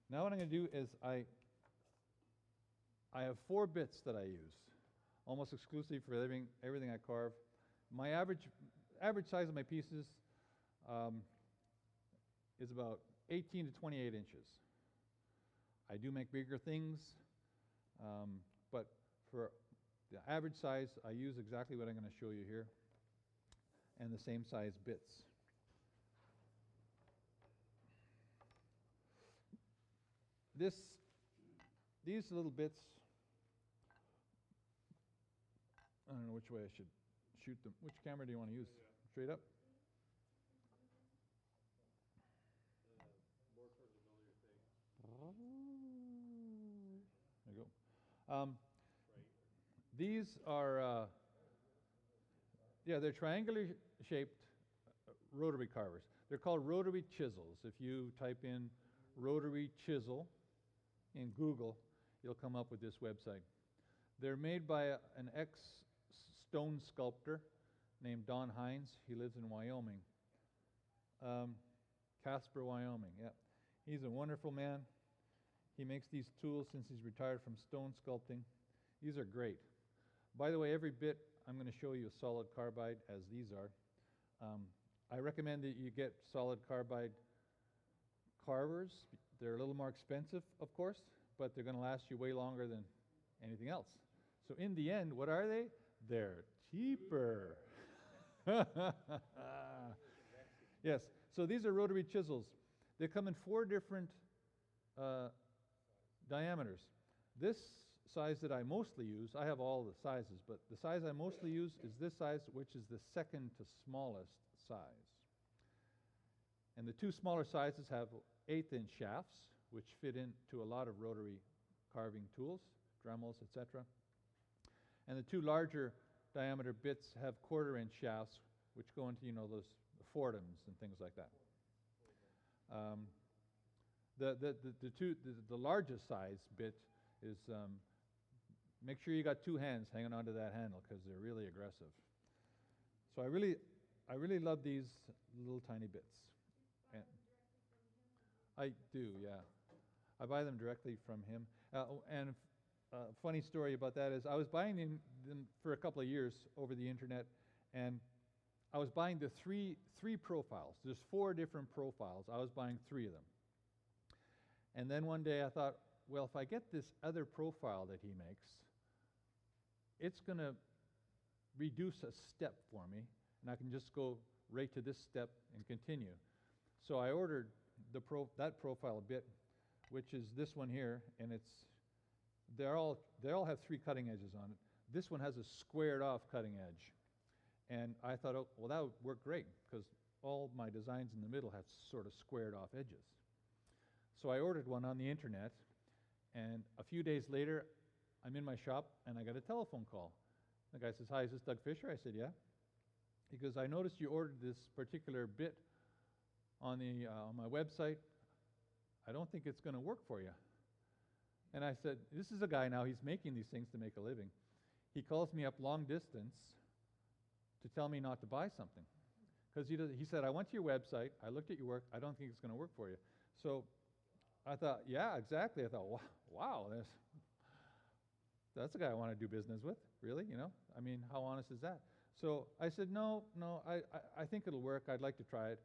S1: what I'm going to do is I have 4 bits that I use, almost exclusively for everything I carve. My average size of my pieces is about 18 to 28 inches. I do make bigger things, but for the average size, I use exactly what I'm going to show you here, and the same size bits. These little bits, I don't know which way I should shoot them. Which camera do you want to use? Straight up?
S2: More towards the middle of your thing.
S1: There you go.
S2: Right.
S1: These are, they're triangular shaped rotary carvers. They're called rotary chisels. If you type in rotary chisel in Google, you'll come up with this website. They're made by an ex-stone sculptor named Don Hines. He lives in Wyoming. Casper, Wyoming, yeah. He's a wonderful man. He makes these tools since he's retired from stone sculpting. These are great. By the way, every bit I'm going to show you a solid carbide, as these are. I recommend that you get solid carbide carvers. They're a little more expensive, of course, but they're going to last you way longer than anything else. So in the end, what are they? They're cheaper. Yes, so these are rotary chisels. They come in 4 different diameters. This size that I mostly use, I have all the sizes, but the size I mostly use is this size, which is the second to smallest size. And the 2 smaller sizes have 1/8-inch shafts, which fit into a lot of rotary carving tools, Dremels, etc. And the 2 larger diameter bits have 1/4-inch shafts, which go into, those Fordhams and things like that. The largest size bit is, make sure you got 2 hands hanging onto that handle, because they're really aggressive. So I really love these little tiny bits. And I do, yeah. I buy them directly from him. And a funny story about that is I was buying them for a couple of years over the internet, and I was buying the three profiles. There's 4 different profiles. I was buying 3 of them. And then one day I thought, well, if I get this other profile that he makes, it's going to reduce a step for me, and I can just go right to this step and continue. So I ordered that profile bit, which is this one here, and they all have 3 cutting edges on it. This one has a squared off cutting edge. And I thought, oh, well, that would work great, because all my designs in the middle have sort of squared off edges. So I ordered one on the internet, and a few days later, I'm in my shop, and I got a telephone call. The guy says, "Hi, is this Doug Fisher?" I said, "Yeah." He goes, I noticed you ordered this particular bit on my website. I don't think it's going to work for you. And I said, this is a guy now, he's making these things to make a living. He calls me up long distance to tell me not to buy something. Because he said, I went to your website, I looked at your work, I don't think it's going to work for you. So I thought, yeah, exactly. I thought, wow, that's a guy I want to do business with, really, you know? I mean, how honest is that? So I said, no, I think it'll work. I'd like to try it.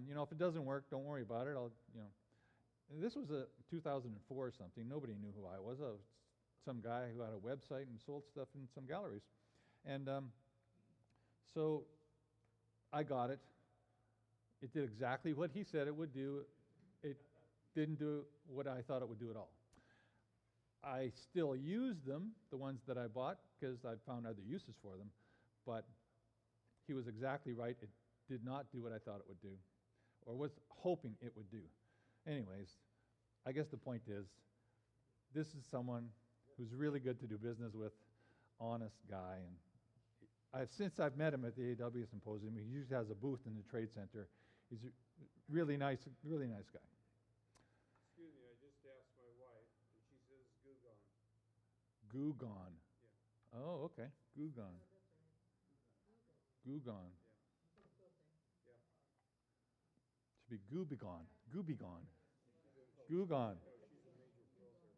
S1: You know, if it doesn't work, don't worry about it. This was 2004 or something. Nobody knew who I was. I was some guy who had a website and sold stuff in some galleries. And so I got it. It did exactly what he said it would do. It didn't do what I thought it would do at all. I still use them, the ones that I bought, because I found other uses for them. But he was exactly right. It did not do what I thought it would do, or was hoping it would do. Anyways, I guess the point is, this is someone who's really good to do business with, honest guy. And since I've met him at the AW Symposium, he usually has a booth in the Trade Center. He's a really nice guy.
S6: Excuse me, I just asked my wife, and she says Gugon.
S1: Gugon.
S6: Yeah.
S1: Oh, okay. Gugon. Gugon.
S6: Yeah.
S1: Should be Goobigon. Goobigon. Gugon.
S6: No, she's a major quilter.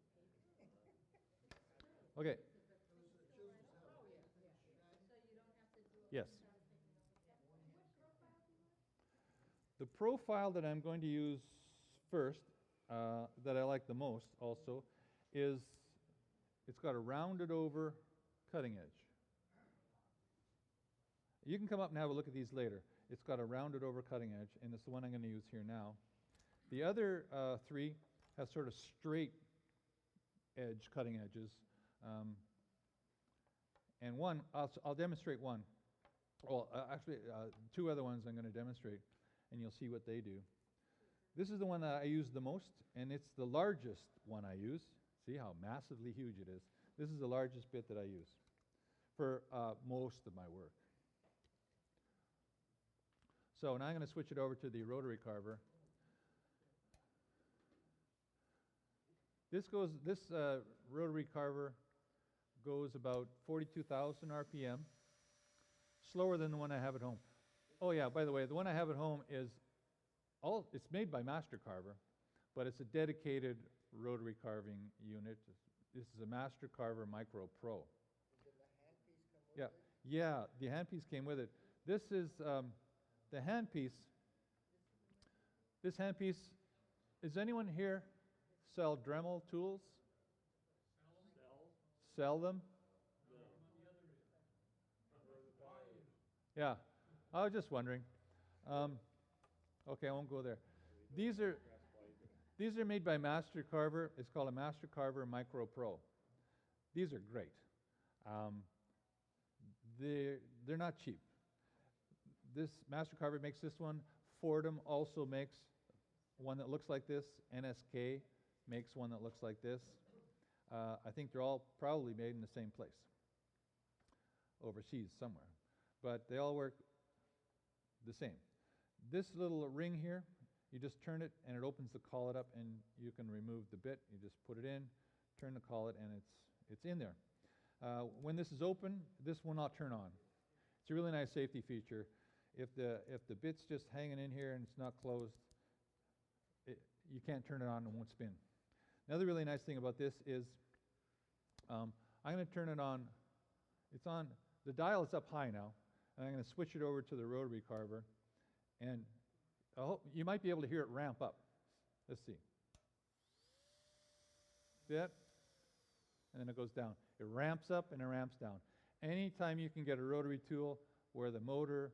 S1: Okay. Yes. The profile that I'm going to use first, that I like the most also, is it's got a rounded over cutting edge. You can come up and have a look at these later. It's got a rounded over cutting edge, and it's the one I'm going to use here now. The other three have sort of straight edge cutting edges. And one, I'll demonstrate one. Well, actually, two other ones I'm going to demonstrate, and you'll see what they do. This is the one that I use the most, and it's the largest one I use. See how massively huge it is. This is the largest bit that I use for most of my work. So now I'm going to switch it over to the rotary carver. This rotary carver goes about 42,000 RPM, slower than the one I have at home. Oh yeah, by the way, the one I have at home it's made by Master Carver, but it's a dedicated rotary carving unit. This is a Master Carver Micro Pro.
S7: Did the handpiece come with it?
S1: Yeah, the handpiece came with it. This is the handpiece. This handpiece, is anyone here sell Dremel tools? Sell them? Yeah, I was just wondering. Okay, I won't go there. These are made by Master Carver. It's called a Master Carver Micro Pro. These are great. They're not cheap. This Master Carver makes this one. Fordham also makes one that looks like this. NSK makes one that looks like this. I think they're all probably made in the same place, overseas somewhere. But they all work the same. This little ring here, you just turn it and it opens the collet up, and you can remove the bit. You just put it in, turn the collet, and it's in there. When this is open, this will not turn on. It's a really nice safety feature. If the bit's just hanging in here and it's not closed, you can't turn it on and it won't spin. Another really nice thing about this is I'm going to turn it on. It's on. The dial is up high now, and I'm going to switch it over to the rotary carver, and you might be able to hear it ramp up. Let's see. See that? And then it goes down. It ramps up and it ramps down. Anytime you can get a rotary tool where the motor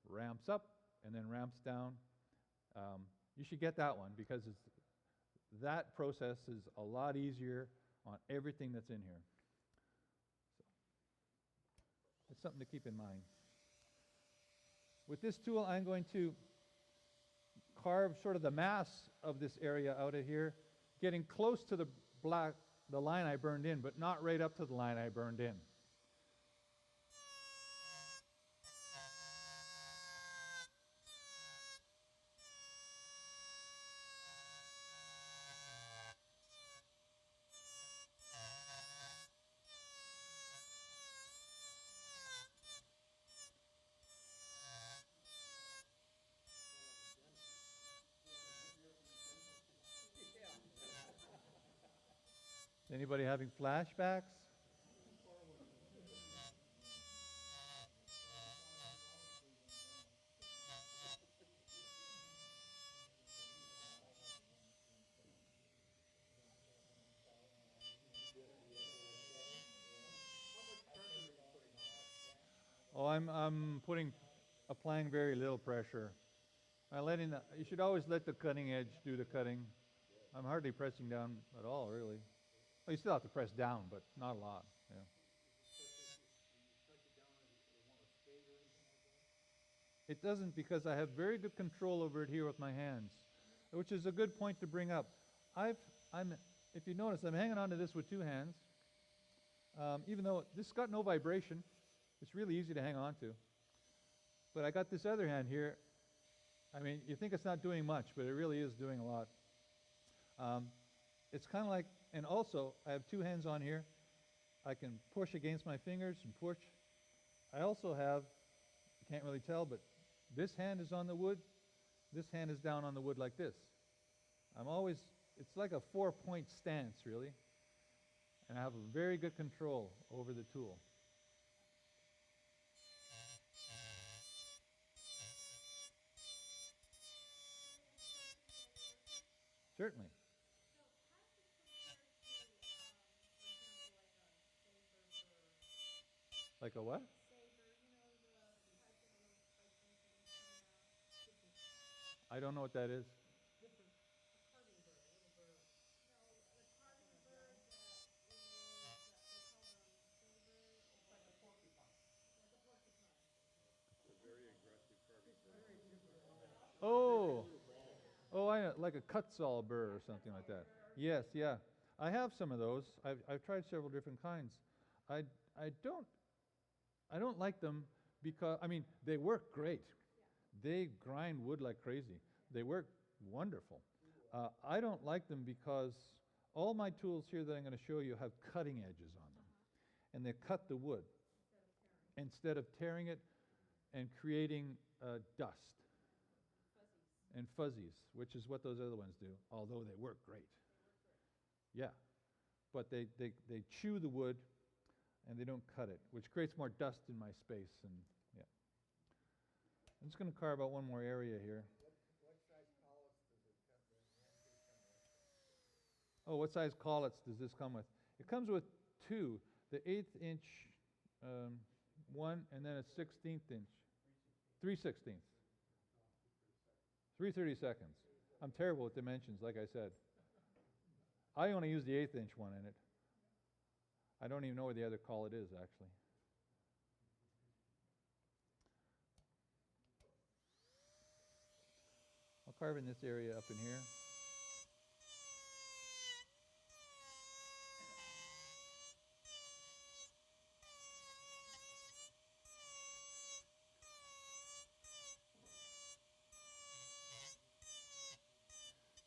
S1: ramps up and then ramps down, you should get that one, because that process is a lot easier on everything that's in here. So it's something to keep in mind. With this tool, I'm going to carve sort of the mass of this area out of here, getting close to the line I burned in, but not right up to the line I burned in. Anybody having flashbacks? Oh, I'm applying very little pressure. You should always let the cutting edge do the cutting. I'm hardly pressing down at all, really. Well, you still have to press down, but not a lot. Yeah. It doesn't, because I have very good control over it here with my hands, which is a good point to bring up. If you notice, I'm hanging onto this with two hands, even though this got no vibration. It's really easy to hang on to. But I got this other hand here. I mean, you think it's not doing much, but it really is doing a lot. It's kind of like, and also, I have two hands on here. I can push against my fingers and push. I also have, you can't really tell, but this hand is on the wood. This hand is down on the wood like this. It's like a 4-point stance, really. And I have a very good control over the tool. Certainly. Like a what? I don't know what that is. Oh, I know, like a Kutzall burr or something like that. Yes, yeah. I have some of those. I've tried several different kinds. I don't like them because, I mean, they work great. They grind wood like crazy. They work wonderful. I don't like them because all my tools here that I'm going to show you have cutting edges on them. And they cut the wood instead of tearing it and creating dust and fuzzies, which is what those other ones do, although they work great. Yeah, but they chew the wood and they don't cut it, which creates more dust in my space. And yeah, I'm just going to carve out one more area here.
S7: What size collets does it come, the handpiece come with?
S1: Oh, what size collets does this come with? It comes with two, the 1/8 inch one, and then a 16th inch, 3/16. 3/32. I'm terrible with dimensions, like I said. I only use the 1/8 inch one in it. I don't even know where the other collet is, actually. I'll carve in this area up in here.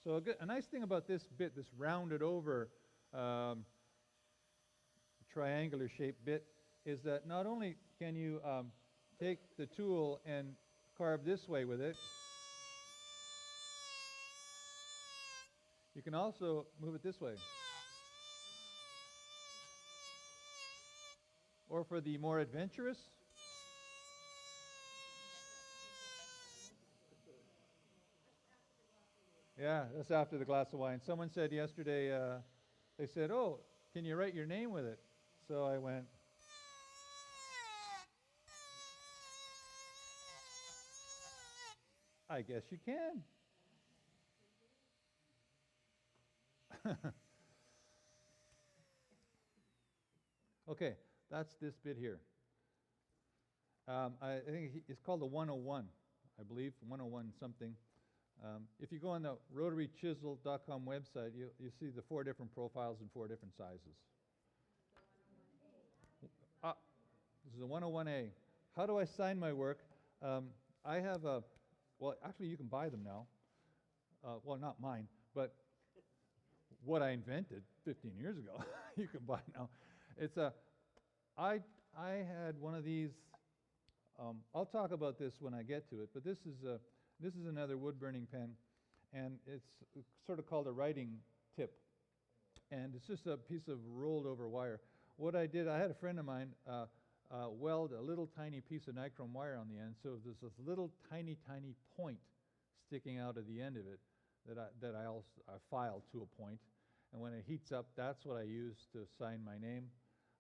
S1: So a nice thing about this bit, this rounded over triangular shaped bit, is that not only can you take the tool and carve this way with it, you can also move it this way. Or for the more adventurous, yeah, that's after the glass of wine. Someone said yesterday, they said, "Oh, can you write your name with it?" So I went, I guess you can. Okay, that's this bit here. I think it's called the 101, I believe, 101 something. If you go on the rotarychisel.com website, you see the 4 different profiles and 4 different sizes. This is a 101A. How do I sign my work? I have well, actually you can buy them now. Well, not mine, but what I invented 15 years ago, you can buy now. It's I had one of these. I'll talk about this when I get to it, but this is another wood burning pen, and it's sort of called a writing tip. and it's just a piece of rolled over wire. What I did, I had a friend of mine weld a little tiny piece of nichrome wire on the end, so there's this little tiny point sticking out of the end of it that I filed to a point, and when it heats up, that's what I use to sign my name.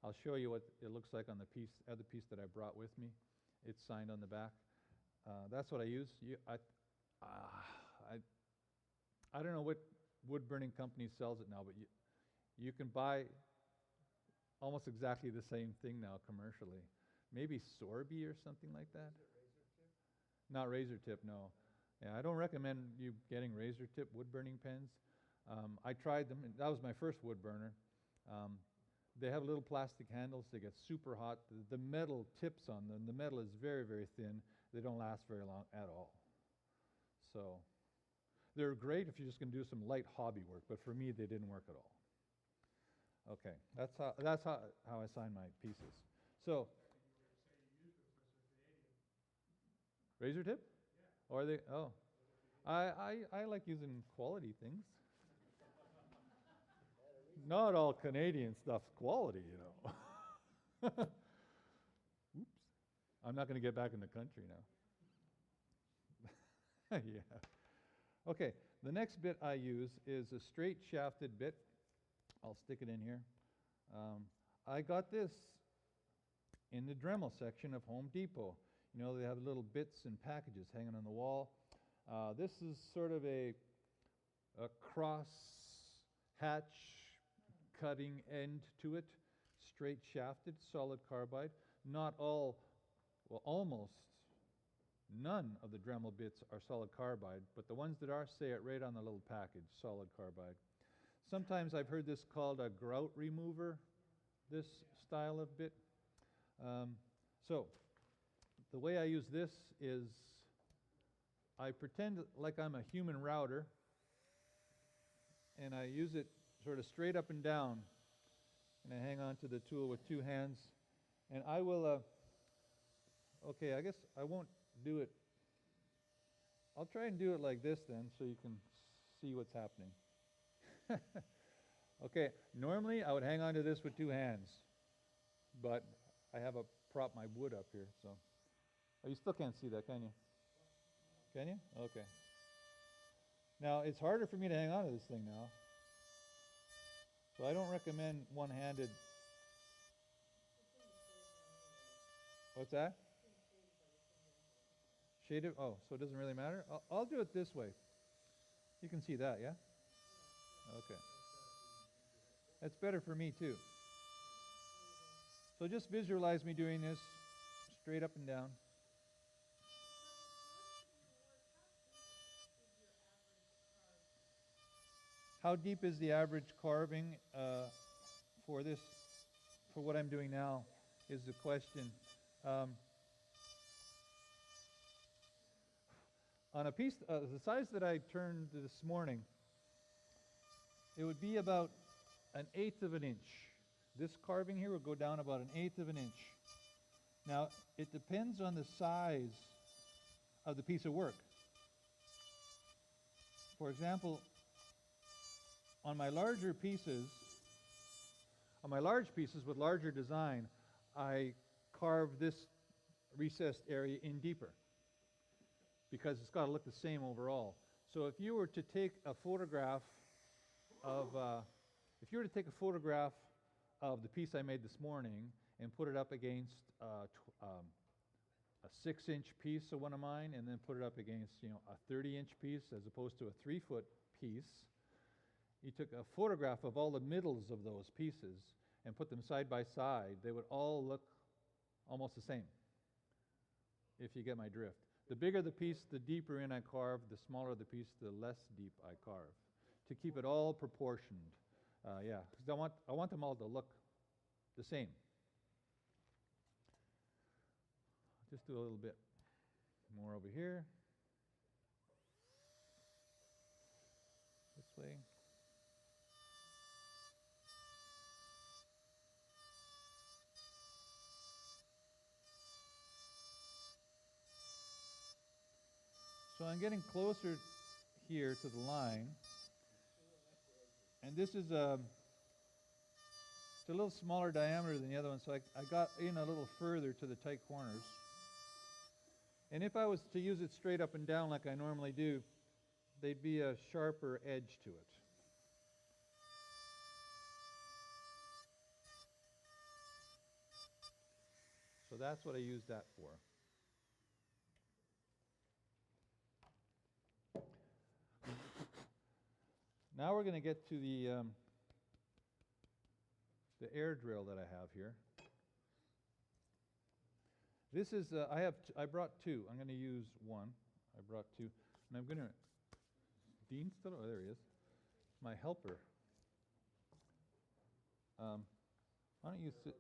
S1: I'll show you what it looks like on the other piece that I brought with me. It's signed on the back. That's what I use. I don't know what wood burning company sells it now, but you can buy almost exactly the same thing now commercially. Maybe Sorby or something like that.
S7: Is it razor tip?
S1: Not razor tip, no. Yeah, I don't recommend you getting razor tip wood burning pens. I tried them. That was my first wood burner. They have little plastic handles. They get super hot. The metal tips on them. The metal is very, very thin. They don't last very long at all. So they're great if you're just going to do some light hobby work, but for me, they didn't work at all. Okay, that's how I sign my pieces. So, razor tip? Yeah. Or they? Oh, I like using quality things. Not all Canadian stuff's quality, you know. Oops, I'm not going to get back in the country now. Yeah. Okay, the next bit I use is a straight shafted bit. I'll stick it in here. I got this in the Dremel section of Home Depot. You know, they have little bits and packages hanging on the wall. This is sort of a cross hatch cutting end to it, straight shafted, solid carbide. Not all, well, almost none of the Dremel bits are solid carbide, but the ones that are say it right on the little package, solid carbide. Sometimes I've heard this called a grout remover, this style of bit. So the way I use this is I pretend like I'm a human router, and I use it sort of straight up and down, and I hang on to the tool with two hands, and I will, okay, I guess I won't do it. I'll try and do it like this then, so you can see what's happening. Okay, normally I would hang on to this with two hands, but I have a prop my wood up here, so. Oh, you still can't see that, can you? Can you? Okay. Now, it's harder for me to hang on to this thing now, so I don't recommend one-handed. What's that? Shaded? Oh, so it doesn't really matter? I'll do it this way. You can see that, yeah? Okay. That's better for me too. So just visualize me doing this straight up and down. How deep is the average carving for this, for what I'm doing now, is the question. On a piece the size that I turned this morning, it would be about 1/8 of an inch. This carving here will go down about 1/8 of an inch. Now, it depends on the size of the piece of work. For example, on my large pieces with larger design, I carve this recessed area in deeper because it's got to look the same overall. So if you were to take a photograph of the piece I made this morning and put it up against a 6-inch piece of one of mine, and then put it up against, you know, a 30-inch piece as opposed to a 3-foot piece, you took a photograph of all the middles of those pieces and put them side by side, they would all look almost the same, if you get my drift. The bigger the piece, the deeper in I carve. The smaller the piece, the less deep I carve, to keep it all proportioned. Yeah, because I want them all to look the same. Just do a little bit more over here. This way. So I'm getting closer here to the line. And this is a little smaller diameter than the other one, so I got in a little further to the tight corners. And if I was to use it straight up and down like I normally do, there'd be a sharper edge to it. So that's what I use that for. Now we're going to get to the air drill that I have here. This is I brought two. I'm going to use one. I brought two, and I'm going to. Dean's still. Oh, there he is. My helper. Why don't you sit?